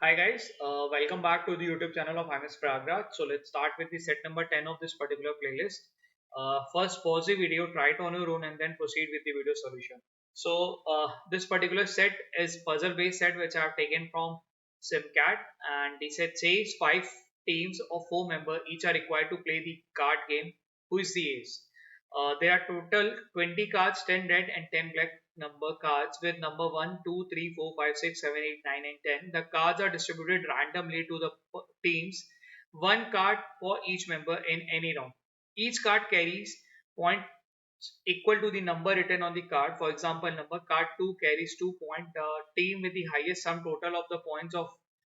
Hi guys, welcome back to the YouTube channel of MS Pragraj. So let's start with the set number 10 of this particular playlist. First pause the video, try it on your own and then proceed with the video solution. This particular set is puzzle based set which I have taken from Simcat, and the set says 5 teams of 4 members each are required to play the card game Who is the Ace. There are total 20 cards, 10 red and 10 black number cards with number 1, 2, 3, 4, 5, 6, 7, 8, 9, and 10. The cards are distributed randomly to the teams, one card for each member in any round. Each card carries points equal to the number written on the card. For example, number card 2 carries 2 points. The team with the highest sum total of the points of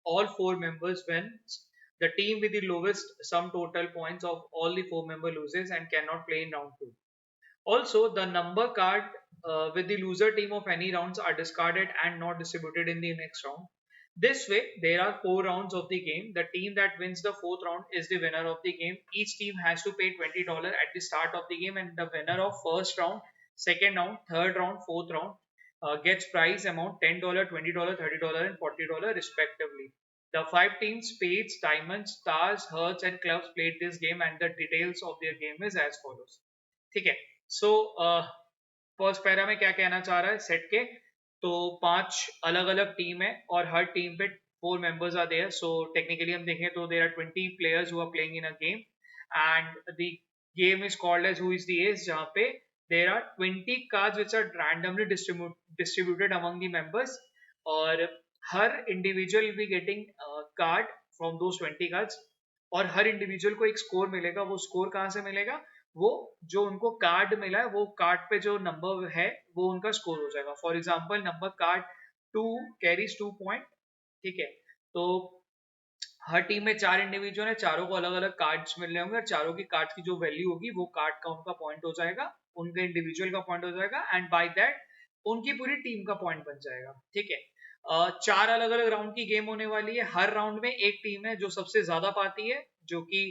all 4 members wins. The team with the lowest sum total points of all the 4 members loses and cannot play in round 2. Also, the number card with the loser team of any rounds are discarded and not distributed in the next round. This way, there are 4 rounds of the game. The team that wins the fourth round is the winner of the game. Each team has to pay $20 at the start of the game, and the winner of first round, second round, third round, fourth round gets prize amount $10, $20, $30, and $40 respectively. The 5 teams, spades, diamonds, stars, hearts, and clubs played this game, and the details of their game is as follows. ठीक है. So first para में क्या कहना चाह रहा है set के, तो 5 अलग अलग टीम है और हर टीम पे 4 members are there. So technically हम देखें तो there are 20 players who are playing in a game, and the game is called as who is the ace, जहाँ पे there are 20 cards which are randomly distributed among the members, और हर individual will be getting card from those 20 cards, और हर individual को एक score मिलेगा. वो स्कोर कहाँ से मिलेगा? वो जो उनको कार्ड मिला है वो कार्ड पे जो नंबर है वो उनका स्कोर हो जाएगा. For example number card 2 carries 2 point. ठीक है, तो हर टीम में 4 इंडिविजुअल है, चारों को अलग अलग कार्ड्स मिल रहे होंगे और चारों की कार्ड की जो वैल्यू होगी वो कार्ड का उनका पॉइंट हो जाएगा, उनके इंडिविजुअल का पॉइंट हो जाएगा, एंड बाय दैट उनकी पूरी टीम का पॉइंट बन जाएगा. ठीक है, 4 अलग अलग राउंड की गेम होने वाली है. हर राउंड में एक टीम है जो सबसे ज्यादा पाती है, जो कि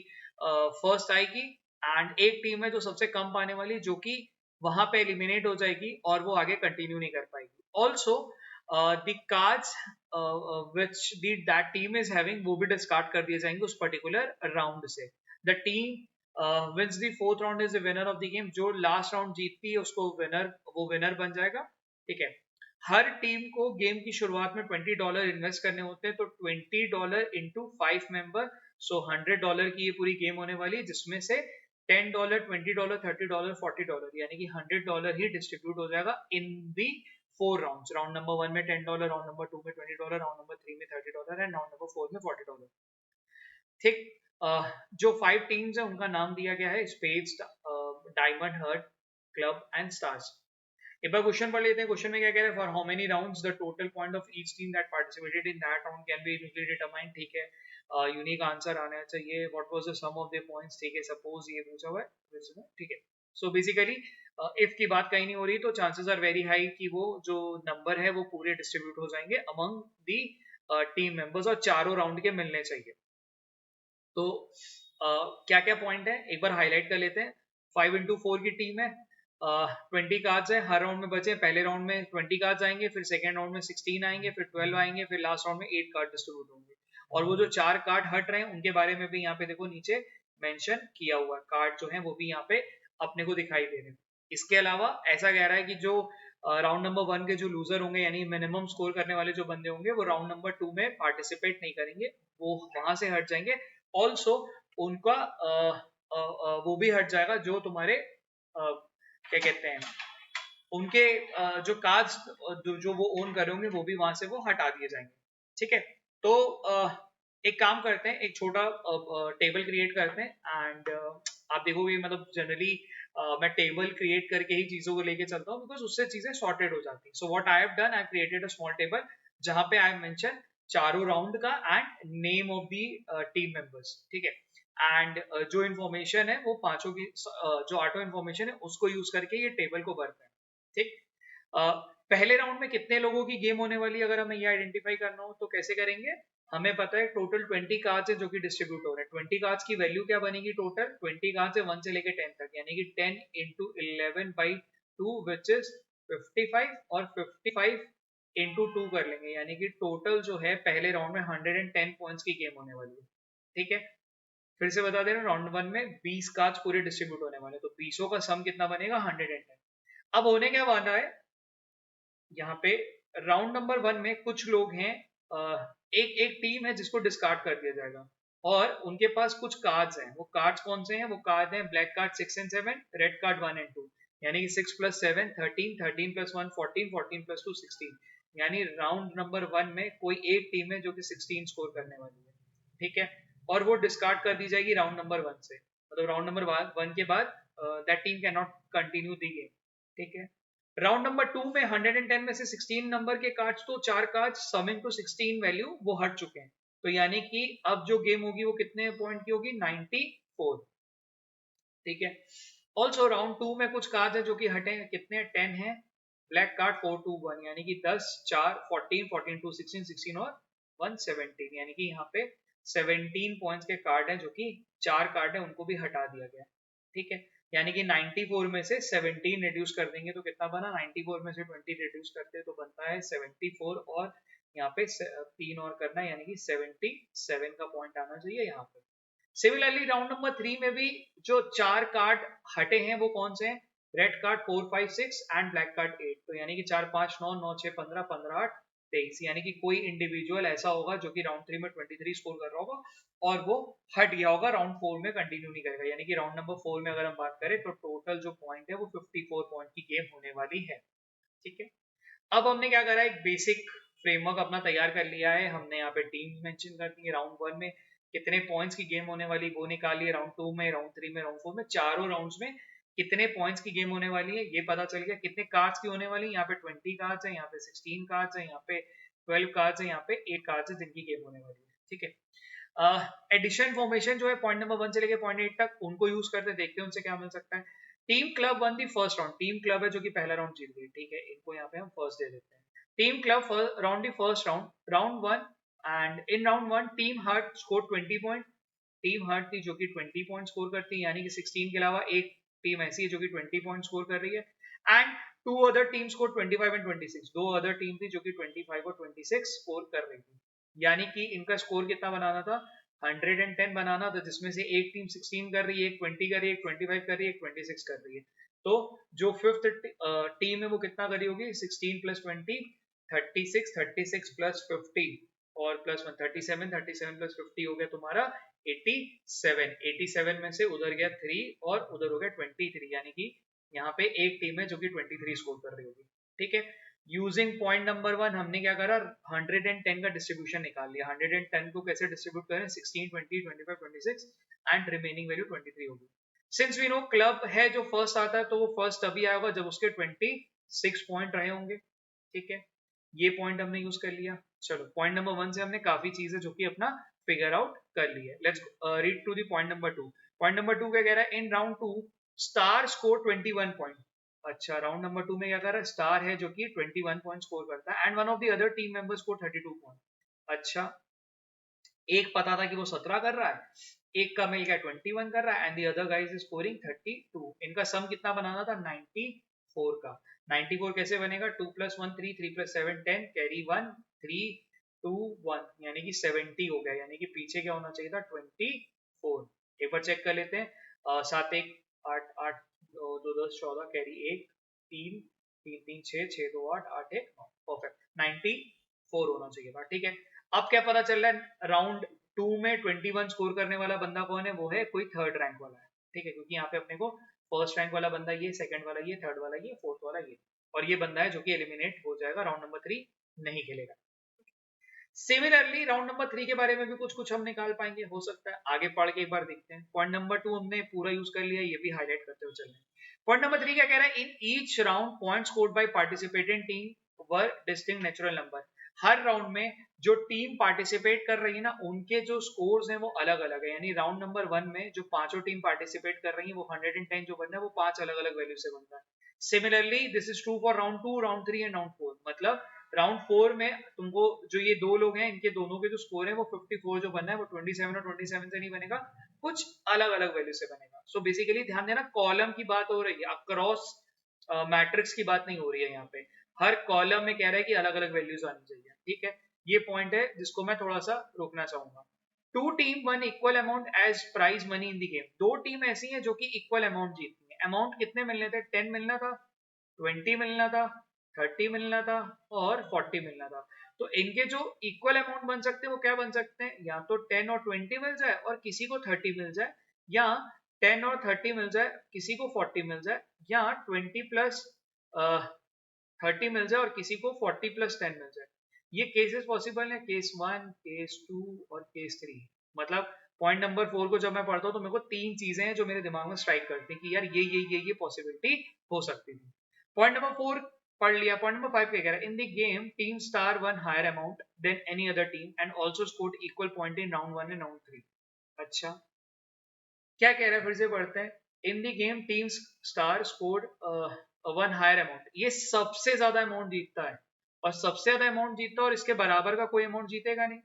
फर्स्ट आएगी, एंड एक टीम है जो सबसे कम पाने वाली है, जो कि वहां पे एलिमिनेट हो जाएगी और वो आगे कंटिन्यू नहीं कर पाएगी. Also the cards which that team is having वो भी डिस्कार्ड कर दिए जाएंगे उस पर्टिकुलर राउंड से. The team wins the fourth round is the winner of the game. जो लास्ट राउंड जीतती है उसको वो विनर बन जाएगा. ठीक है, हर टीम को गेम की शुरुआत में $20 इन्वेस्ट करने होते हैं, तो $20 इंटू 5 मेंबर, सो $100 की ये पूरी गेम होने वाली है, जिसमें से $10, $20, $30, $40 यानी कि $100 ही डिस्ट्रीब्यूट हो जाएगा इन दी 4 राउंड. राउंड नंबर 1 में $10, राउंड नंबर 2 में $20, राउंड नंबर 3 में $30 एंड राउंड नंबर 4 में $40. ठीक, जो 5 टीम्स है उनका नाम दिया गया है spades, diamond, heart, club and stars. एक बार क्वेश्चन पढ़ लेते हैं. क्वेश्चन में क्या कह रहे हैं? For how many rounds the total point of each team that participated in that round can be uniquely determined. ठीक है, यूनिक आंसर आना चाहिए. What was the sum of the points. ठीक है, सपोज ये पूछा हुआ है. ठीक है, सो बेसिकली इफ की बात कहीं नहीं हो रही तो चांसेस आर वेरी हाई कि वो जो नंबर है वो पूरे डिस्ट्रीब्यूट हो जाएंगे अमंग दी टीम मेंबर्स और चारों राउंड के मिलने चाहिए. तो क्या क्या पॉइंट है एक बार हाईलाइट कर लेते हैं. 5x4 की टीम है, 20 कार्ड्स है, हर राउंड में बचे. पहले राउंड में 20 कार्ड्स आएंगे, फिर सेकेंड राउंड में 16 आएंगे, फिर 12 आएंगे, फिर लास्ट राउंड में 8 कार्ड डिस्ट्रीब्यूट होंगे. और वो जो 4 कार्ड हट रहे हैं उनके बारे में भी यहाँ पे देखो नीचे मेंशन किया हुआ है. कार्ड जो है वो भी यहाँ पे अपने को दिखाई दे रहे हैं. इसके अलावा ऐसा कह रहा है कि जो राउंड नंबर 1 के जो लूजर होंगे यानी मिनिमम स्कोर करने वाले जो बंदे होंगे वो राउंड नंबर 2 में पार्टिसिपेट नहीं करेंगे, वो वहां से हट जाएंगे. ऑल्सो उनका वो भी हट जाएगा जो तुम्हारे क्या कहते हैं उनके जो कार्ड्स जो वो ओन कर रहे होंगे वो भी वहां से वो हटा दिए जाएंगे. ठीक है, तो एक काम करते हैं, एक छोटा टेबल क्रिएट करते हैं, एंड आप देखोगे मतलब जनरली मैं टेबल क्रिएट करके ही चीजों को लेके चलता हूँ बिकॉज उससे चीजें सॉर्टेड हो जाती हैं. So what I have done, I created a small table जहां पे आई मेंशन चारों राउंड का and name of the team members. ठीक है, एंड जो इन्फॉर्मेशन है वो पांचों की जो ऑटो इन्फॉर्मेशन है उसको यूज करके ये टेबल को भरते हैं. ठीक, पहले राउंड में कितने लोगों की गेम होने वाली है अगर हमें ये आइडेंटिफाई करना हो तो कैसे करेंगे? हमें पता है टोटल 20 कार्ड्स है जो कि डिस्ट्रीब्यूट हो रहे हैं. 20 कार्ड्स की वैल्यू क्या बनेगी? टोटल 20 कार्ड्स है 1 से लेके 10 तक, यानी कि 10 इंटू 11 बाई 2 विच इज 55, और 55 इंटू 2 कर लेंगे, यानी कि टोटल जो है पहले राउंड में 110 पॉइंट्स की गेम होने वाली है। ठीक है, फिर से बता दे रहा हूँ, राउंड 1 में 20 कार्ड्स पूरे डिस्ट्रीब्यूट होने वाले, तो 20 का सम कितना बनेगा 110। अब होने क्या वाला है यहाँ पे, राउंड नंबर 1 में कुछ लोग हैं, एक एक टीम है जिसको डिस्कार्ड कर दिया जाएगा और उनके पास कुछ कार्ड्स हैं। वो कार्ड्स कौन से हैं? वो कार्ड हैं black card 6 and 7, red card 1 and 2, यानी कि 6 + 7 13, 13 + 1 14, 14 + 2 16। यानी राउंड नंबर 1 में कोई एक टीम है जो कि 16 स्कोर करने वाली है। ठीक है, और वो डिस्कार्ड कर दी जाएगी राउंड नंबर 1 से, मतलब राउंड नंबर 1 के बाद that team can not continue the game. ठीक है, राउंड नंबर 2 में 110 में से 16 नंबर के कार्ड्स, तो 4 कार्ड्स समिंग टू 16 वैल्यू वो हट चुके हैं, तो यानी कि अब जो गेम होगी वो कितने पॉइंट की होगी? 94। ठीक है, ऑल्सो राउंड 2 में कुछ कार्ड है जो कि हटे हैं, कितने? 10 है। ब्लैक कार्ड 4 2 1, यानी कि 10 4 14 14 2 16 16 और 1 17, यानी कि यहाँ पे 17 पॉइंट्स के कार्ड है जो कि 4 कार्ड है उनको भी हटा दिया गया। ठीक है, यानी कि 94 में से 17 रिड्यूस कर देंगे तो कितना बना? 94 में से 20 रिड्यूस करते हैं तो बनता है 74, और यहाँ पे 3 और करना है, यानी कि 77 का पॉइंट आना चाहिए यहाँ पे। सिमिलरली राउंड नंबर 3 में भी जो 4 कार्ड हटे हैं वो कौन से हैं? Red card 4 5 6 and black card 8, तो यानी कि 4 5 9 9 6 15 15 8 23, यानी कि कोई इंडिविजुअल ऐसा होगा जो कि राउंड 3 में 23 स्कोर कर रहा होगा और वो हट गया होगा, राउंड 4 में कंटिन्यू नहीं करेगा। यानी कि राउंड नंबर 4 में अगर हम बात करें तो टोटल जो पॉइंट है वो 54 पॉइंट की गेम होने वाली है। ठीक है, अब हमने क्या करा, एक बेसिक फ्रेमवर्क अपना तैयार कर लिया है। हमने यहाँ पे टीम मेंशन कर दी है, राउंड 1 में कितने पॉइंट्स की गेम होने वाली वो निकाली है, राउंड 2 में, राउंड 3 में, राउंड 4 में, चारों राउंड्स में कितने पॉइंट्स की गेम होने वाली है ये पता चल गया। कितने कार्ड्स की होने वाली है, यहाँ पे 20 कार्ड्स है, यहाँ पे 16 कार्ड्स है, यहाँ पे 12 कार्ड्स है, यहाँ पे 8 कार्ड्स है जिनकी गेम होने वाली है। ठीक है, एडिशन फॉर्मेशन जो है पॉइंट नंबर 1 से लेके पॉइंट 8 तक उनको यूज करते, देखते हैं उनसे क्या मिल सकता है। Team club one the first round, team club है जो कि पहला राउंड जीत गई। ठीक है, इनको यहाँ पे हम फर्स्ट दे देते हैं। Team club round the first round, round 1, and in round 1 team heart score 20 point. Team heart थी जो कि 20 पॉइंट स्कोर करती है, यानी कि 16 के अलावा एक टीम ऐसी है जो कि 20 पॉइंट स्कोर कर रही है। And 2 other team score 25 and 26, दो अदर टीम थी जो कि 25 और 26 स्कोर कर रही थी। यानी कि इनका स्कोर कितना बनाना था? 110 बनाना था, जिसमें से एक टीम 16 कर रही है, एक 20 कर रही है, एक 25 कर रही है, एक 26 कर रही है। तो जो फिफ्थ टीम है वो कितना करी होगी? 16 + 20 36, 36 + 50 और +1 37, 37 + 50 हो गया तुम्हारा 87। 87 में से उधर गया 3 और उधर हो गया 23, यानी कि यहाँ पे एक टीम है जो कि 23 स्कोर कर रही होगी। ठीक है, यूजिंग पॉइंट नंबर 1 हमने क्या करा? 110 का डिस्ट्रीब्यूशन निकाल लिया। 110 को कैसे डिस्ट्रीब्यूट करें? 16 20 25 26 एंड रिमेनिंग वैल्यू 23 होगी। सिंस वी नो क्लब है जो फर्स्ट आता है तो वो फर्स्ट तभी आएगा जब उसके 26 पॉइंट रहे होंगे। ठीक है, ये पॉइंट हमने यूज कर लिया। चलो, पॉइंट नंबर 1 से हमने काफी चीजें जो कि अपना फिगर आउट कर ली है। Let's read to the point number 2। Point number 2 क्या कह रहा है? In round 2 star score 21 point. अच्छा, राउंड नंबर 2 में क्या कर रहा है? स्टार है जो कि 21 पॉइंट स्कोर करता है and one of the other team members score 32 point. अच्छा, एक पता था कि वो 17 कर रहा है, एक का मिल गया 21 कर रहा है and the other guys is scoring 32। इनका सम कितना बनाना था? 94 का। 94 कैसे बनेगा? 2 + 1 3, 3 + 7 10, कैरी 1 3 2 1, यानी कि 70 हो गया, यानी कि पीछे क्या होना चाहिए था? 24। एक बार चेक कर लेते हैं। 7 1 8 8 2 10 14, कैरी 1 3 3 3 6 6 2 8 8 1 9, परफेक्ट 94 होना चाहिए था। ठीक है, अब क्या पता चल रहा है? राउंड 2 में 21 स्कोर करने वाला बंदा कौन है? वो है कोई थर्ड रैंक वाला है। ठीक है, क्योंकि यहाँ पे अपने को फर्स्ट रैंक वाला बंदा ये, सेकंड वाला ये, थर्ड वाला ये, फोर्थ वाला ये, और ये बंदा है जो कि एलिमिनेट हो जाएगा, राउंड नंबर 3 नहीं खेलेगा। सिमिलरली राउंड नंबर 3 के बारे में भी कुछ कुछ हम निकाल पाएंगे, हो सकता है आगे पढ़ के एक बार देखते हैं। पॉइंट नंबर 2 हमने पूरा यूज कर लिया, ये भी हाईलाइट करते हुए चल रहे हैं। पॉइंट नंबर 3 क्या कह रहा है? In each round point scored by participating team were distinct natural number. Her round में जो टीम पार्टिसिपेट कर रही है ना, उनके जो स्कोर्स हैं वो अलग अलग है। यानी राउंड नंबर 1 में जो पांचों टीम पार्टिसिपेट कर रही है वो 110 जो बनना है वो 5 अलग अलग वैल्यू से बनता है। Similarly this is true for round 2, round 3 and round 4। मतलब राउंड 4 में तुमको जो ये दो लोग हैं इनके दोनों के जो स्कोर है वो 54 जो बनना है वो 27 और 27 से नहीं बनेगा, कुछ अलग अलग वैल्यू से बनेगा। सो बेसिकली ध्यान देना, कॉलम की बात हो रही है, अक्रॉस मैट्रिक्स की बात नहीं हो रही है यहाँ पे। हर कॉलम में कह रहा है कि अलग अलग वैल्यूज आनी चाहिए, ठीक है। ये पॉइंट है जिसको मैं थोड़ा सा रोकना चाहूंगा। Two team won equal amount as prize money in the game, दो टीम ऐसी हैं जो कि इक्वल अमाउंट जीतती हैं। अमाउंट कितने मिलने थे? 10 मिलना था, 20 मिलना था, 30 मिलना था और 40 मिलना था। तो इनके जो इक्वल अमाउंट बन सकते हैं वो क्या बन सकते हैं? या तो 10 और 20 मिल जाए और किसी को 30 मिल जाए, या 10 और 30 मिल जाए किसी को 40 मिल जाए, या 20 प्लस 30 मिल जाए और किसी को 40 प्लस 10 मिल जाए। ये केसेस पॉसिबल है, केस 1, केस 2 और केस 3। मतलब पॉइंट नंबर 4 को जब मैं पढ़ता हूँ तो मेरे को तीन चीजें हैं जो मेरे दिमाग में स्ट्राइक करती हैं कि यार ये पॉसिबिलिटी हो सकती थी। पॉइंट नंबर 4 पढ़ लिया। पॉइंट नंबर 5 क्या कह रहा है? In the game team star won higher amount than any other team and also scored equal point in round 1 and round 3। अच्छा, क्या कह रहा है? फिर से पढ़ते हैं। In the game team star scored won higher amount, ये सबसे ज्यादा अमाउंट जीतता है, और सबसे ज्यादा अमाउंट जीतता है और इसके बराबर का कोई अमाउंट जीतेगा नहीं।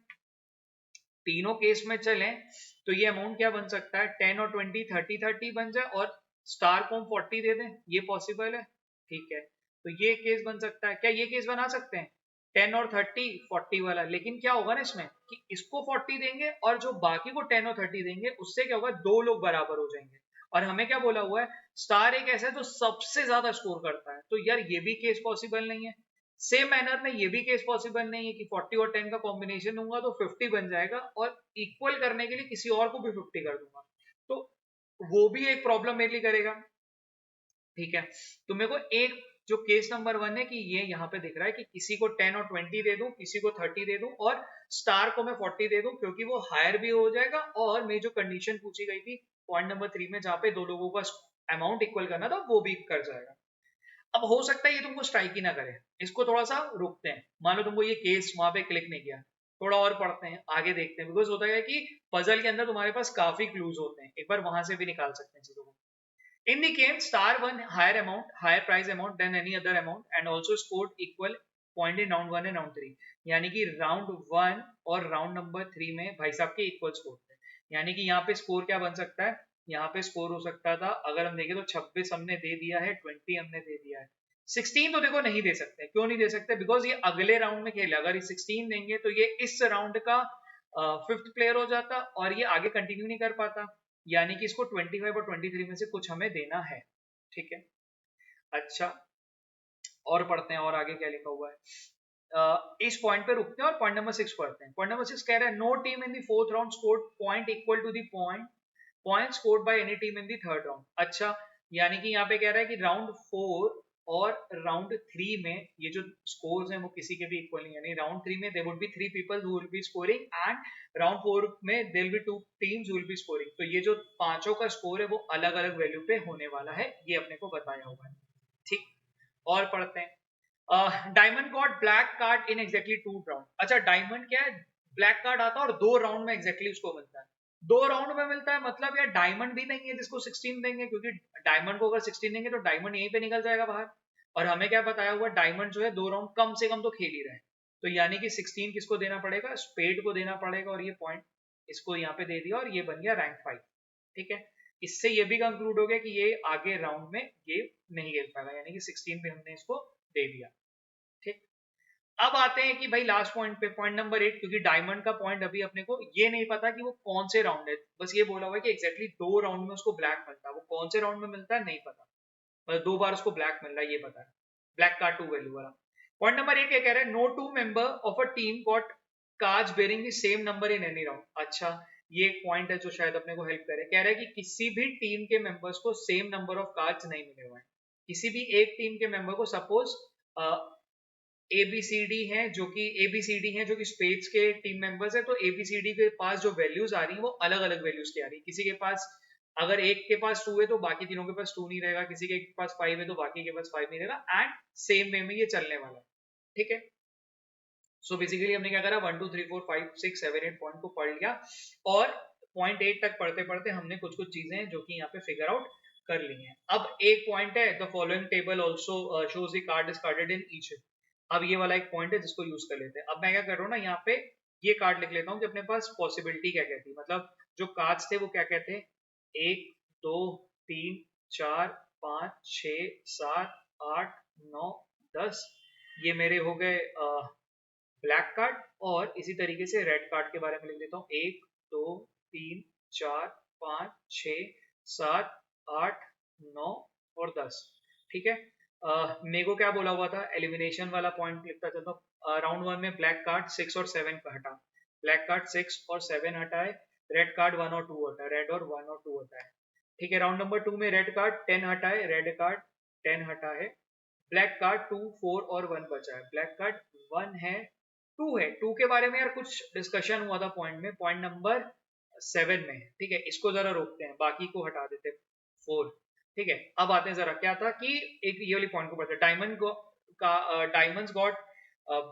तीनों केस में चलें तो ये अमाउंट क्या बन सकता है? 10 और 20 30 30 बन जाए और स्टार को हम 40 दे दें, ये पॉसिबल है, ठीक है। तो ये केस बन सकता है। क्या ये केस बना सकते हैं? 10 और 30 40 वाला। लेकिन क्या होगा ना इसमें कि इसको 40 देंगे और जो बाकी को 10 और 30 देंगे उससे क्या होगा? दो लोग बराबर हो जाएंगे। और हमें क्या बोला हुआ है? स्टार एक ऐसा है जो सबसे ज्यादा स्कोर करता है, तो यार ये भी केस पॉसिबल नहीं है। सेम मैनर में ये भी केस पॉसिबल नहीं है कि 40 और 10 का कॉम्बिनेशन दूंगा तो 50 बन जाएगा और इक्वल करने के लिए किसी और को भी 50 कर दूंगा, तो वो भी एक प्रॉब्लम मेरे लिए करेगा, ठीक है। तो मेरे को एक जो केस नंबर 1 है कि ये यहाँ पे दिख रहा है कि किसी को 10 और 20 दे दूं, किसी को 30 दे दूं और स्टार को मैं 40 दे दूं, क्योंकि वो हायर भी हो जाएगा और मेरी जो कंडीशन पूछी गई थी पॉइंट नंबर 3 में जहां पे दो लोगों का अमाउंट इक्वल करना था वो भी कर जाएगा। अब हो सकता है ये तुमको स्ट्राइक ही ना करे, इसको थोड़ा सा रुकते हैं। मान लो तुमको ये केस वहां पे क्लिक नहीं किया, थोड़ा और पढ़ते हैं, आगे देखते हैं, बिकॉज होता है कि पजल के अंदर तुम्हारे पास काफी क्लूज होते हैं, एक बार वहां से भी निकाल सकते हैं चीजों को। In the game star won higher amount, higher price amount than any other amount and also scored equal point in round 1 and round 3। यानी कि राउंड 1 और राउंड नंबर 3 में भाई साहब के इक्वल स्कोर थे। यानी कि यहाँ पे स्कोर क्या बन सकता है? यहाँ पे स्कोर हो सकता था, अगर हम देखें तो 26 हमने दे दिया है, 20 हमने दे दिया है, 16 तो देखो नहीं दे सकते। क्यों नहीं दे सकते? बिकॉज ये अगले राउंड में खेले, अगर ये 16 देंगे तो ये इस राउंड का 5th प्लेयर हो जाता और ये आगे कंटिन्यू नहीं कर पाता। यानी कि इसको 25 और 23 में से कुछ हमें देना है, ठीक है। अच्छा, और पढ़ते हैं और आगे क्या लिखा हुआ है। इस पॉइंट पे रुकते हैं और पॉइंट नंबर 6 पढ़ते हैं। पॉइंट नंबर 6 कह रहा है no team in the fourth round scored point equal to the point scored by any team in the third round. अच्छा, यानी कि यहाँ पे कह रहा है कि राउंड 4 और राउंड 3 में ये जो स्कोर्स हैं वो किसी के भी इक्वल नहीं है। यानी राउंड 3 में there would be 3 people who will be scoring and round 4 में there will be 2 teams who will be scoring. तो ये जो पांचों का स्कोर है वो अलग अलग वैल्यू पे होने वाला है, ये अपने को बताया हुआ है, ठीक। और पढ़ते हैं। Diamond got black card in exactly 2 round. अच्छा, डायमंड क्या है? ब्लैक कार्ड आता है और 2 राउंड में एग्जैक्टली उसको मिलता है। 2 राउंड में मिलता है मतलब यार डायमंड भी नहीं है जिसको 16 देंगे, क्योंकि डायमंड को अगर 16 देंगे तो डायमंड यहीं पे निकल जाएगा बाहर। और हमें क्या बताया हुआ? डायमंड जो है 2 राउंड कम से कम तो खेल ही रहे हैं। तो यानी कि 16 किसको देना पड़ेगा? स्पेड को देना पड़ेगा, और ये पॉइंट इसको यहाँ पे दे दिया और ये बन गया रैंक 5, ठीक है। इससे ये भी कंक्लूड हो गया कि ये आगे राउंड में ये नहीं खेल पाएगा, यानी कि 16 पे हमने इसको दे दिया, ठीक। अब आते हैं कि भाई लास्ट पॉइंट पे, पॉइंट नंबर 8, क्योंकि डायमंड का पॉइंट अभी अपने को ये नहीं पता कि वो कौन से राउंड है, बस ये बोला हुआ है कि एग्जैक्टली 2 राउंड में उसको ब्लैक मिलता है, वो कौन से राउंड में मिलता है नहीं पता, मतलब 2 बार उसको ब्लैक मिल रहा है ये पता है, ब्लैक कार्ड 2 वैल्यू वाला। पॉइंट नंबर 8 क्या कह रहा है? No two member of a team got cards bearing the same number in any round. अच्छा, ये एक पॉइंट है जो शायद अपने को हेल्प करे। कह रहा है कि किसी भी टीम के मेंबर्स को सेम नंबर ऑफ कार्ड्स नहीं मिले हुए हैं। किसी भी एक टीम के मेंबर को, सपोज एबीसीडी हैं जो कि स्पेस के टीम मेंबर्स है, तो एबीसीडी के पास जो वैल्यूज आ रही है वो अलग अलग वैल्यूज की आ रही है। किसी के पास, अगर एक के पास 2 है तो बाकी तीनों के पास 2 नहीं रहेगा, किसी के पास 5 है तो बाकी के पास 5 नहीं रहेगा, एंड सेम वे में ये चलने वाला है, ठीक है। सो बेसिकली हमने क्या करा? 1 2 3 4 5 6 7 8 पॉइंट को पढ़ लिया, और पॉइंट 8 तक पढ़ते पढ़ते हमने कुछ कुछ चीजें जो कि यहाँ पे फिगर आउट कर ली हैं। अब एक पॉइंट है, the following table also shows the card discarded in each. अब ये वाला एक पॉइंट है जिसको यूज कर लेते हैं। अब मैं क्या कर रहा हूँ ना, यहाँ पे ये कार्ड लिख लेता हूँ कि अपने पास पॉसिबिलिटी क्या कहती है, मतलब जो कार्ड्स थे वो क्या कहते हैं? 1 2 3 4 5 6 7 8 9 10 ये मेरे हो गए ब्लैक कार्ड। और इसी तरीके से रेड कार्ड के बारे में लिख देता हूँ। 1 2 3 4 5 6 7 8 9 और 10। ठीक है। मेरे को क्या बोला हुआ था, एलिमिनेशन वाला पॉइंट लिखता था। तो राउंड वन में ब्लैक कार्ड 6 और 7 का हटा, ब्लैक कार्ड 6 और 7 हटाए, रेड कार्ड 1 और 2 हटाए, रेड और 1 और 2 हटाए। ठीक है। राउंड नंबर 2 में रेड कार्ड 10 हटाए, रेड कार्ड 10 हटा है, ब्लैक कार्ड 2 4 और 1 बचा है, ब्लैक कार्ड 1 है 2 है। 2 के बारे में यार कुछ डिस्कशन हुआ था पॉइंट में, पॉइंट नंबर 7 में। ठीक है, इसको जरा रोकते हैं, बाकी को हटा देते हैं 4। ठीक है, अब आते हैं जरा, क्या था कि एक ये वाली पॉइंट को पढ़ते, diamonds got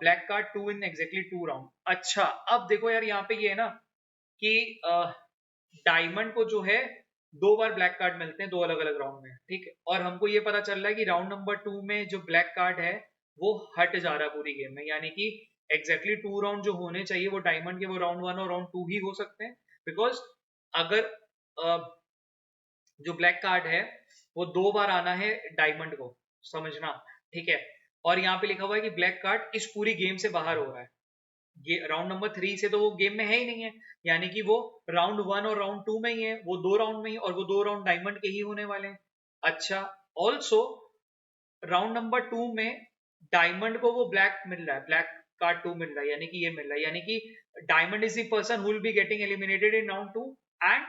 black card 2 in exactly 2 round. अच्छा, अब देखो यार यहाँ पे ये है ना कि डायमंड को जो है 2 बार ब्लैक कार्ड मिलते हैं 2 अलग अलग राउंड में। ठीक है, और हमको ये पता चल रहा है कि राउंड नंबर 2 में जो ब्लैक कार्ड है वो हट जा रहा है पूरी गेम में, यानी कि एग्जैक्टली 2 राउंड जो होने चाहिए वो डायमंड के, वो राउंड 1 और राउंड 2 ही हो सकते हैं। बिकॉज अगर जो ब्लैक कार्ड है वो 2 बार आना है डायमंड को, समझना। ठीक है, और यहाँ पे लिखा हुआ है कि ब्लैक कार्ड इस पूरी गेम से बाहर हो रहा है, ये राउंड नंबर 3 से तो वो गेम में है ही नहीं है, यानी कि वो राउंड 1 और राउंड 2 में ही है, वो 2 राउंड में ही, और वो 2 राउंड डायमंड के ही होने वाले हैं। अच्छा, ऑल्सो राउंड नंबर 2 में डायमंड को वो ब्लैक मिल रहा है, ब्लैक कार्ड 2 मिल रहा है, यानी कि ये मिल रहा है, यानी कि diamond is the person who will be getting eliminated in round 2। And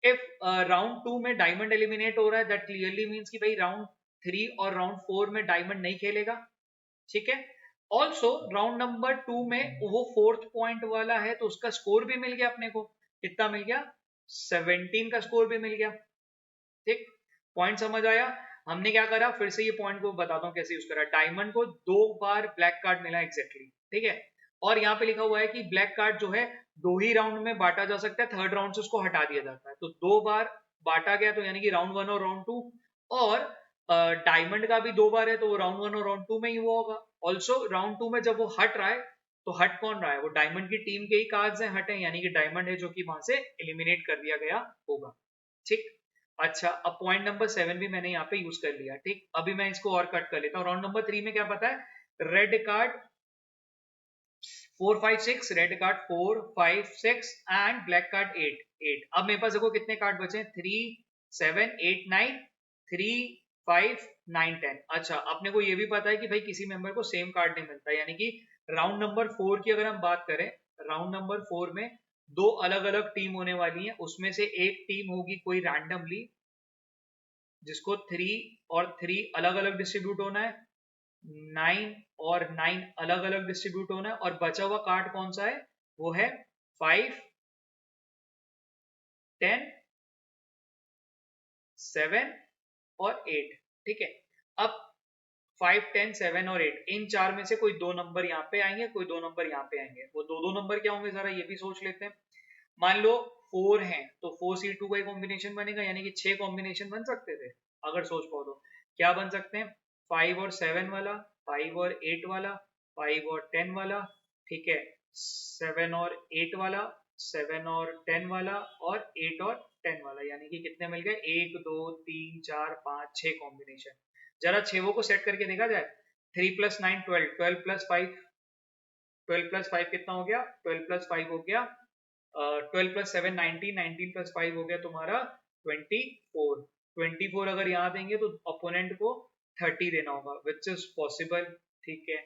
if round 2 में डायमंड एलिमिनेट हो रहा है, दैट क्लियरली मींस कि भाई राउंड 3 और राउंड 4 में डायमंड नहीं खेलेगा। ठीक है, ऑल्सो राउंड नंबर 2 में वो 4th पॉइंट वाला है, तो उसका स्कोर भी मिल गया अपने को। कितना मिल गया? 17 का स्कोर भी मिल गया। ठीक, पॉइंट समझ आया? हमने क्या करा, फिर से ये पॉइंट को बताता हूँ कैसे यूज करा। डायमंड को 2 बार ब्लैक कार्ड मिला एग्जैक्टली। ठीक है, और यहाँ पे लिखा हुआ है कि ब्लैक कार्ड जो है 2 ही राउंड में बांटा जा सकता है, थर्ड राउंड से उसको हटा दिया जाता है। तो 2 बार बांटा गया, तो यानी कि राउंड 1 और राउंड 2, और डायमंड का भी 2 बार है, तो वो राउंड 1 और राउंड 2 में ही वो होगा। ऑल्सो राउंड 2 में जब वो हट रहा है, तो हट कौन रहा है? वो डायमंड की टीम के ही कार्ड्स हैं हटे, यानी कि डायमंड है जो कि वहां से एलिमिनेट कर दिया गया होगा। ठीक, अच्छा, अब पॉइंट नंबर 7 भी मैंने यहाँ पे यूज कर लिया। ठीक, अभी मैं इसको और कट कर लेता हूँ। राउंड नंबर 3 में क्या पता है? Red card 4 5 6, red card 4 5 6 and black card 8 8। अब मेरे पास देखो कितने कार्ड बचे? 3 7 8 9, 3 5 9 10। अच्छा, अपने को ये भी पता है कि भाई किसी मेंबर को सेम कार्ड नहीं मिलता, यानी कि राउंड नंबर 4 की अगर हम बात करें, राउंड नंबर 4 में 2 अलग अलग टीम होने वाली है, उसमें से एक टीम होगी कोई रैंडमली, जिसको 3 और 3 अलग अलग डिस्ट्रीब्यूट होना है, 9 और 9 अलग अलग डिस्ट्रीब्यूट होना है, और बचा हुआ कार्ड कौन सा है? वो है 5 10 7 और 8। ठीक है, अब 5 10 7 और 8, इन चार में से कोई 2 नंबर यहाँ पे आएंगे, कोई 2 नंबर यहाँ पे आएंगे। वो दो नंबर क्या होंगे जरा ये भी सोच लेते हैं। मान लो 4 है, तो 4C2 का कॉम्बिनेशन बनेगा, यानी कि 6 कॉम्बिनेशन बन सकते थे अगर सोच पाओ तो। क्या बन सकते हैं? 5 और 7 वाला, 5 और 8 वाला, 5 और 10 वाला, ठीक है, 7 और 8 वाला, 7 और 10 वाला, और 8 और 10 वाला, यानी कि कितने मिल गए? 1 2 3 4 5 6 कॉम्बिनेशन। जरा छेवों को सेट करके देखा जाए। 3 + 9 12, 12 + 5, 12 + 5 कितना हो गया? 12 + 5 हो गया 12 + 7 19, 19 + 5 हो गया तुम्हारा 24। 24 अगर यहाँ देंगे तो अपोनेंट को 30 देना होगा, विच इज पॉसिबल। ठीक है,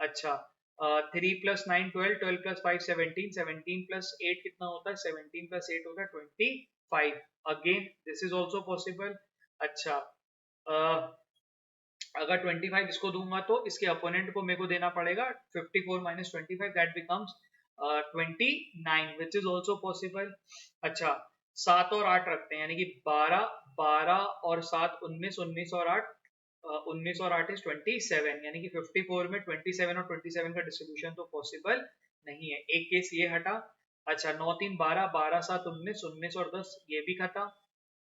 अच्छा, 3 + 9 12, 12 + 5 17, 17 + 8 कितना होता है? 17 + 8 होता है 25। Again this is also possible. अच्छा, अगर 25 इसको दूंगा तो इसके अपोनेंट को मेरे को देना पड़ेगा 54 - 25, that becomes 29, which is also possible. अच्छा, 7 और 8 रखते हैं, यानी कि 12 12 और 7 19, 19 और 8 19 और 8 इज 27, यानी कि 54 में 27 और 27 का डिस्ट्रीब्यूशन तो पॉसिबल नहीं है। एक केस ये हटा। अच्छा, 9 3 12, 12 7 19, 19 और 10 ये भी खत्म।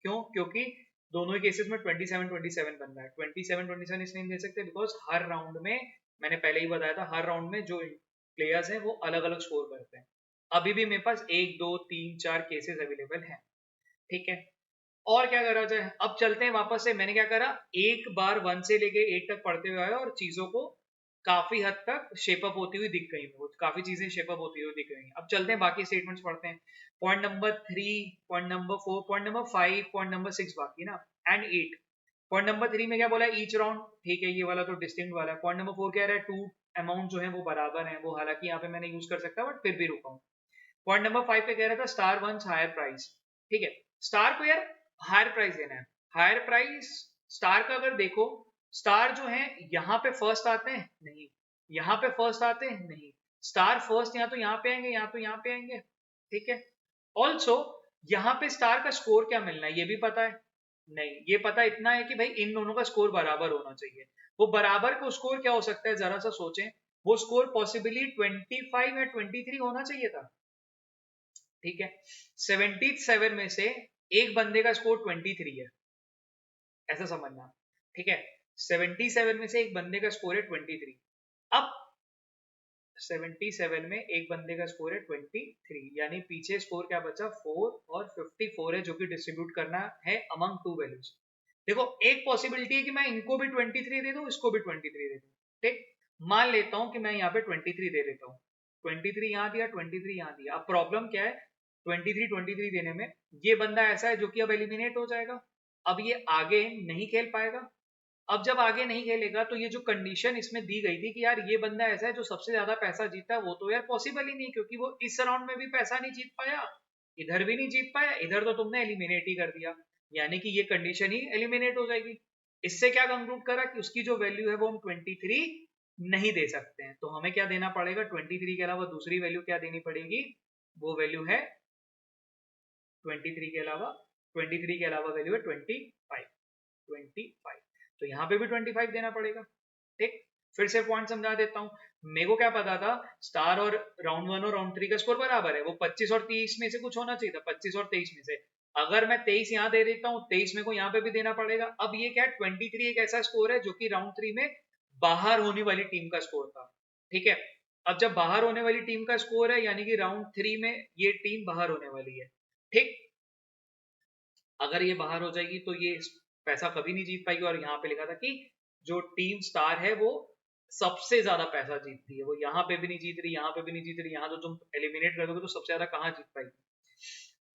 क्यों? क्योंकि दोनों ही केसेस में 27 27 बन रहा है। 27 27 इसलिए नहीं दे सकते बिकॉज हर राउंड में, मैंने पहले ही बताया था, हर राउंड में जो प्लेयर्स हैं वो अलग अलग स्कोर करते हैं। अभी भी मेरे पास 1 2 3 4 केसेस अवेलेबल हैं। ठीक है, और क्या करा जाए? अब चलते हैं वापस से। मैंने क्या करा, एक बार 1 से लेके 8 तक पढ़ते हुए आया और चीजों को काफी हद तक शेपअप होती हुई दिख गई, वो काफी चीजें शेपअप होती हुई दिख गई। अब चलते हैं बाकी स्टेटमेंट्स पढ़ते हैं। Point number 3, point number 4, point number 5, point number 6 बाकी ना, एंड 8। पॉइंट नंबर 3 में क्या बोला है, ईच राउंड, ठीक है, ये वाला तो डिस्टिंक्ट वाला है। पॉइंट नंबर 4 कह रहा है टू अमाउंट जो है वो बराबर है, वो हालांकि यहाँ पे मैंने यूज कर सकता बट फिर भी रुका हूँ। पॉइंट नंबर 5 पे कह रहा था स्टार वंस हायर प्राइस, ठीक है, स्टार को यार हायर प्राइस देना है। हायर प्राइस स्टार का अगर देखो, स्टार जो है यहाँ पे फर्स्ट आते हैं नहीं, यहाँ पे फर्स्ट आते हैं नहीं, स्टार फर्स्ट या तो यहाँ पे आएंगे या तो यहाँ पे आएंगे, ठीक है। ऑल्सो यहाँ पे स्टार का स्कोर क्या मिलना है ये भी पता है नहीं, ये पता इतना है कि भाई इन दोनों का स्कोर बराबर होना चाहिए। वो बराबर का स्कोर क्या हो सकता है जरा सा सोचें, वो स्कोर पॉसिबली 25 या 23 होना चाहिए था, ठीक है। 77 में से एक बंदे का स्कोर 23 है, ऐसा समझना, ठीक है। 77 में से एक बंदे का स्कोर है 23। अब 77 में एक बंदे का स्कोर है 23, यानी पीछे स्कोर क्या बचा 4 और 54 है, जो कि डिस्ट्रीब्यूट करना है अमंग टू वैल्यूज। देखो एक पॉसिबिलिटी है कि मैं इनको भी 23 दे दूं, इसको भी 23 दे दूं, ठीक। मान लेता हूं कि मैं यहाँ पे 23 दे देता हूँ, 23 यहाँ दिया, 23 यहाँ दिया। अब प्रॉब्लम क्या है, 23 देने में ये बंदा ऐसा है जो कि अब एलिमिनेट हो जाएगा, अब ये आगे नहीं खेल पाएगा। अब जब आगे नहीं खेलेगा तो ये जो कंडीशन इसमें दी गई थी कि यार ये बंदा ऐसा है जो सबसे ज्यादा पैसा जीता है, वो तो यार पॉसिबल ही नहीं, क्योंकि वो इस राउंड में भी पैसा नहीं जीत पाया, इधर भी नहीं जीत पाया, इधर तो तुमने एलिमिनेट ही कर दिया, यानी कि ये कंडीशन ही एलिमिनेट हो जाएगी। इससे क्या कंक्लूड करा कि उसकी जो वैल्यू है वो हम 23 नहीं दे सकते हैं, तो हमें क्या देना पड़ेगा, 23 के अलावा दूसरी वैल्यू क्या देनी पड़ेगी, वो वैल्यू है 23 के अलावा, 23 के अलावा वैल्यू है 25, तो यहाँ पे भी 25 देना पड़ेगा, ठीक। फिर से पॉइंट समझा देता हूँ, मेरे को क्या पता था स्टार और राउंड 1 और राउंड 3 का स्कोर बराबर है, वो 25 और 30 में से कुछ होना चाहिए था, 25 और 23 में से। अगर मैं 23 यहाँ दे देता हूँ, 23 में को यहाँ पे भी देना पड़ेगा। अब ये क्या है, 23 एक ऐसा स्कोर है जो कि राउंड 3 में बाहर होने वाली टीम का स्कोर था, ठीक है। अब जब बाहर होने वाली टीम का स्कोर है, यानी कि राउंड 3 में ये टीम बाहर होने वाली है, ठीक। अगर ये बाहर हो जाएगी तो ये पैसा कभी नहीं जीत पाएगी, और यहाँ पे लिखा था कि जो टीम स्टार है वो सबसे ज्यादा पैसा जीतती है, वो यहाँ पे भी नहीं जीत रही, यहाँ पे भी नहीं जीत रही, यहाँ तो तुम एलिमिनेट कर दोगे तो सबसे ज्यादा कहाँ जीत पाएगी।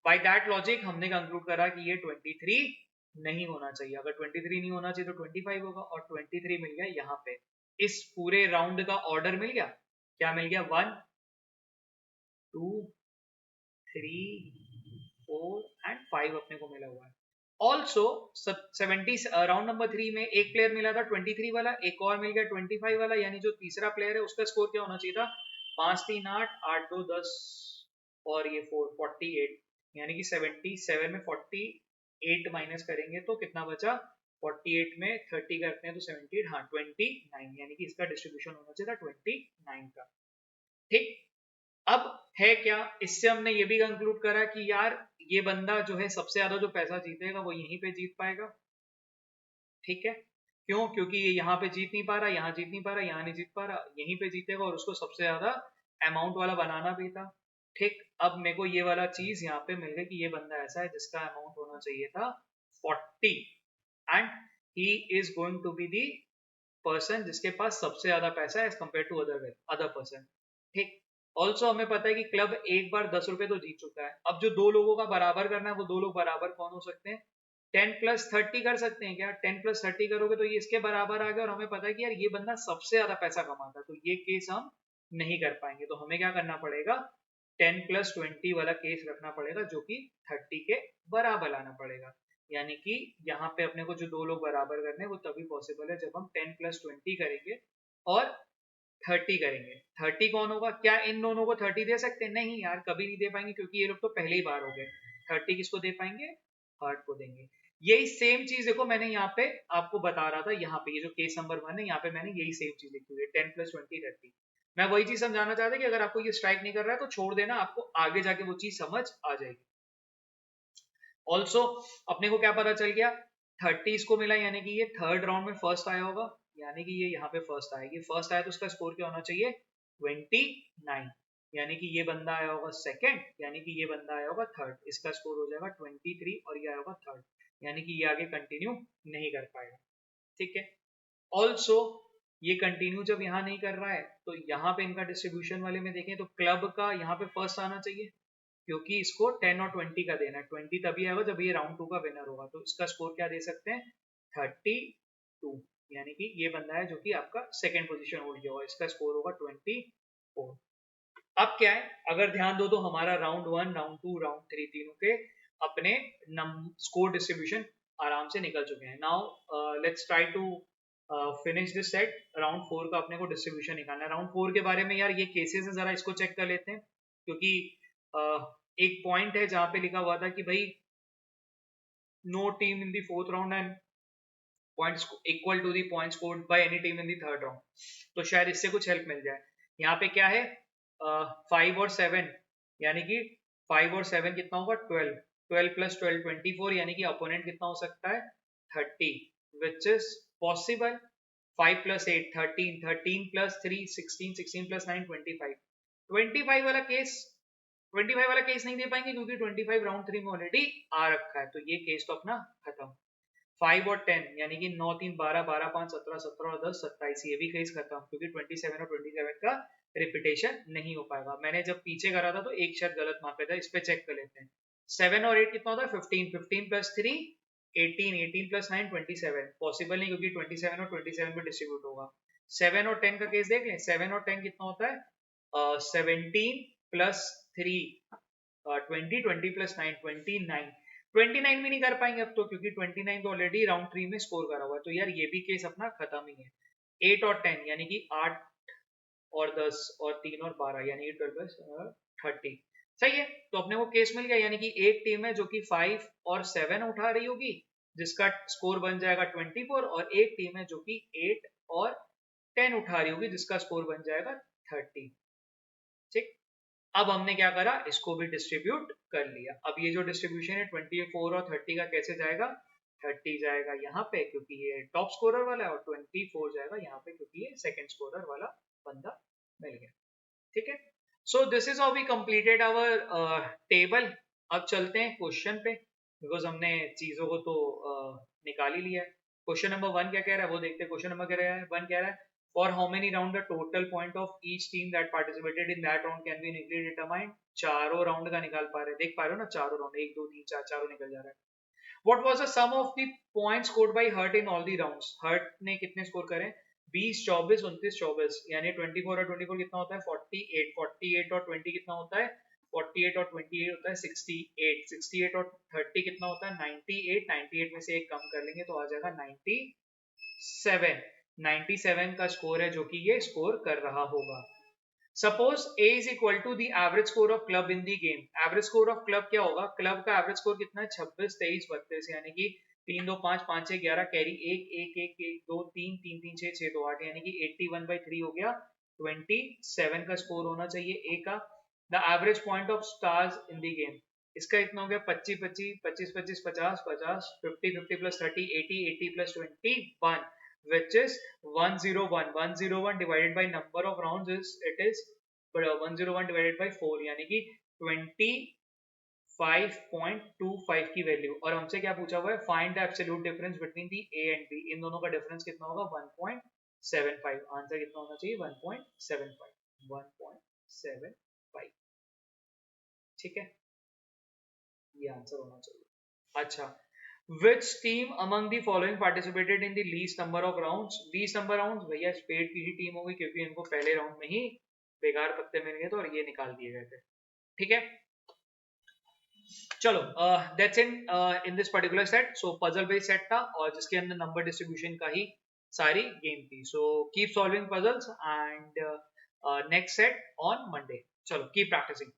बाय दैट लॉजिक हमने कंक्लूड करा कि ये 23 नहीं होना चाहिए, अगर 23 नहीं होना चाहिए तो 25 होगा, और 23 मिल गया यहाँ पे। इस पूरे राउंड का ऑर्डर मिल गया, क्या मिल गया, 1 2 3 4 एंड 5 अपने को मिला हुआ है। ऑल्सो 70 राउंड नंबर 3 में एक प्लेयर मिला था 23 वाला, एक और मिल गया 25 वाला, यानी जो तीसरा प्लेयर है उसका स्कोर क्या होना चाहिए था, 5 3 8 8 2 10 और ये 4 48, यानी कि 77 में 48 माइनस करेंगे तो कितना बचा, 48 में 30 करते हैं तो 78, हाँ 29, यानी कि इसका डिस्ट्रीब्यूशन होना चाहिए था 29 का, ठीक। अब है क्या, इससे हमने ये भी कंक्लूड करा कि यार ये बंदा जो है सबसे ज्यादा जो पैसा जीतेगा वो यहीं पे जीत पाएगा, ठीक है। क्यों, क्योंकि ये यहाँ पे जीत नहीं पा रहा, यहाँ जीत नहीं पा रहा, यहाँ नहीं जीत पा रहा, यहीं पे जीतेगा, और उसको सबसे ज्यादा अमाउंट वाला बनाना भी था, ठीक। अब मेरे को ये वाला चीज यहाँ पे मिल गई कि ये बंदा ऐसा है जिसका अमाउंट होना चाहिए था 40, and he is going to be the person जिसके पास सबसे ज्यादा पैसा है as compare to other person, ठीक। ऑल्सो हमें पता है कि क्लब एक बार 10 रुपए तो जीत चुका है, अब जो दो लोगों का बराबर करना है वो दो लोग बराबर कौन हो सकते हैं, 10 प्लस 30 कर सकते हैं क्या, 10 प्लस 30 करोगे तो ये इसके बराबर आ गया, और हमें पता है कि यार ये बंदा सबसे ज्यादा पैसा कमाता है, तो ये केस हम नहीं कर पाएंगे, तो हमें क्या करना पड़ेगा, 10 प्लस 20 वाला केस रखना पड़ेगा, जो कि 30 के बराबर लाना पड़ेगा, यानी कि यहाँ पे अपने को जो दो लोग बराबर करने हैं वो तभी पॉसिबल है जब हम 10 प्लस 20 करेंगे और 30 करेंगे। 30 कौन होगा, क्या इन दोनों को 30 दे सकते हैं, नहीं यार कभी नहीं दे पाएंगे, क्योंकि ये लोग तो पहले ही बार हो गए। 30 किसको दे पाएंगे, हार्ट को देंगे। यही सेम चीज देखो मैंने यहाँ पे आपको बता रहा था, यहाँ पे ये जो केस नंबर 1 है यहाँ पे मैंने यही सेम चीज लिखी हुई है, 10 प्लस 20 30। मैं वही चीज समझाना चाहता कि अगर आपको ये स्ट्राइक नहीं कर रहा है तो छोड़ देना, आपको आगे जाके वो चीज समझ आ जाएगी। ऑल्सो अपने को क्या पता चल गया, 30 इसको मिला, यानी कि ये थर्ड राउंड में फर्स्ट आया होगा, यानी कि ये यहाँ पे फर्स्ट आएगी, फर्स्ट आया तो उसका स्कोर क्या होना चाहिए 29, यानी कि ये बंदा आया होगा सेकंड, यानी कि ये बंदा आया होगा थर्ड, इसका स्कोर हो जाएगा 23 और ये आया होगा थर्ड, यानी कि ये आगे कंटिन्यू नहीं कर पाएगा, ठीक है। ऑल्सो ये कंटिन्यू जब यहाँ नहीं कर रहा है तो यहाँ पे इनका डिस्ट्रीब्यूशन वाले में देखें तो क्लब का यहाँ पे फर्स्ट आना चाहिए, क्योंकि इसको 10 और 20 का देना है। 20 तभी आएगा जब ये राउंड 2 का विनर होगा, तो इसका स्कोर क्या दे सकते हैं 32, यानी कि ये बंदा है जो कि आपका सेकंड पोजीशन होल्ड किया होगा, इसका स्कोर होगा 24। अब क्या है, अगर ध्यान दो तो हमारा राउंड 1, राउंड 2, राउंड 3 तीनों के अपने स्कोर डिस्ट्रीब्यूशन आराम से निकल चुके हैं। Now let's try to finish this set. Round 4 का अपने को डिस्ट्रीब्यूशन निकालना है। राउंड 4 के बारे में यार ये केसेस है, जरा इसको चेक कर लेते हैं, क्योंकि एक पॉइंट है जहां पे लिखा हुआ था कि भाई no team in the fourth round and points equal to the points scored by any team in the third round, तो शायद इससे कुछ हेल्प मिल जाए। यहाँ पे क्या है 5 और 7, यानी कि 5 और 7 कितना होगा 12, 12 प्लस 12 24, यानी कि अपोनेंट कितना हो सकता है 30, which is possible. 5 plus 8 13, 13 plus 3 16, 16 plus 9 25, 25 वाला केस 25 वाला केस नहीं दे पाएंगे क्योंकि 25 राउंड 3 में ऑलरेडी आ रखा है, तो ये केस तो अपना खत्म। 5 और 10 यानी कि 9 3 12 12 5 17 17 और 10 27, ये भी केस खत्म, क्योंकि 27 और 27 का रिपीटेशन नहीं हो पाएगा। मैंने जब पीछे करा था तो एक शब्द गलत मापा था, इस पे चेक कर लेते हैं। 7 और 8 कितना होता है 15, 15 प्लस 3 18, 18 प्लस 9 27, पॉसिबल नहीं क्योंकि 27 और 27 में डिस्ट्रीब्यूट होगा। 7 और 10 का केस देख लें, 7 और 10 कितना होता है 17 प्लस 3 20, 20 प्लस 9 29, 29 भी नहीं कर पाएंगे अब तो, क्योंकि 29 तो ऑलरेडी राउंड 3 में स्कोर करा हुआ है, तो यार ये भी केस अपना खत्म ही है। 8 और 10 यानी कि 8 और 10 और 3 और 12 यानी कि 12 प्लस 30, सही है। तो अपने को केस मिल गया, यानी कि एक टीम है जो कि 5 और 7 उठा रही होगी जिसका स्कोर बन जाएगा 24, और एक टीम है जो कि 8 और 10 उठा रही होगी जिसका स्कोर बन जाएगा 30, ठीक। अब हमने क्या करा, इसको भी डिस्ट्रीब्यूट कर लिया। अब ये जो डिस्ट्रीब्यूशन है 24 और 30 का कैसे जाएगा, 30 जाएगा यहाँ पे क्योंकि ये टॉप स्कोरर वाला है, और 24 जाएगा यहाँ पे क्योंकि ये सेकंड स्कोरर वाला बंदा मिल गया, ठीक है। So this is how we completed our table. अब चलते हैं क्वेश्चन पे, बिकॉज हमने चीजों को तो निकाल ही लिया है। क्वेश्चन नंबर 1 क्या कह रहा है वो देखते हैं। क्वेश्चन नंबर क्या है 1 कह रहा है for how many round the total point of each team that participated in that round can be neatly determined। चारों राउंड का निकाल पा रहे हैं, देख पा रहे हो ना, चारों राउंड 1 2 3 4 चारों निकल जा रहा है। What was the sum of the points scored by Hurt in all the rounds? Hurt ने कितने स्कोर करे 20 24 29 24, यानी 24 और 24 कितना होता है 48, 48 और 20 कितना होता है 48 और 28 होता है 68, 68 और 30 कितना होता है 98, 98 में से एक कम कर लेंगे तो आ जाएगा 97, 97 का स्कोर है जो कि ये स्कोर कर रहा होगा। Suppose A is equal to the average score of club in the game. Average score of club क्या होगा, क्लब का एवरेज स्कोर कितना है 26 23 32, यानी कि 3 2 5 5 6 11 कैरी 1 1 1 1 2 3 3 3 6 6 2 8, यानी कि 81/3 हो गया। 27 का स्कोर होना चाहिए A का। The average point of stars in the game, इसका इतना हो गया 25 25 25 25 50 50 50 50 plus 30 80 80 plus 21, which is 101, 101 divided by number of rounds is 101 divided by 4, यानी कि 25.25 की वैल्यू। और हमसे क्या पूछा हुआ है, find the absolute difference between the A and B, इन दोनों का डिफरेंस कितना होगा 1.75। आंसर कितना होना चाहिए 1.75, 1.75, ठीक है, ये आंसर होना चाहिए। अच्छा, which team among the following participated in the least number of rounds? least number rounds भैया स्पेड की ही टीम होगी क्योंकि इनको पहले राउंड में ही बेकार पत्ते मिल गए थे और ये निकाल दिए गए थे, ठीक है। चलो that's in this particular set. So puzzle based set था और जिसके अंदर नंबर डिस्ट्रीब्यूशन का ही सारी गेम थी। So keep solving puzzles and next set on Monday. चलो कीप प्रैक्टिसिंग।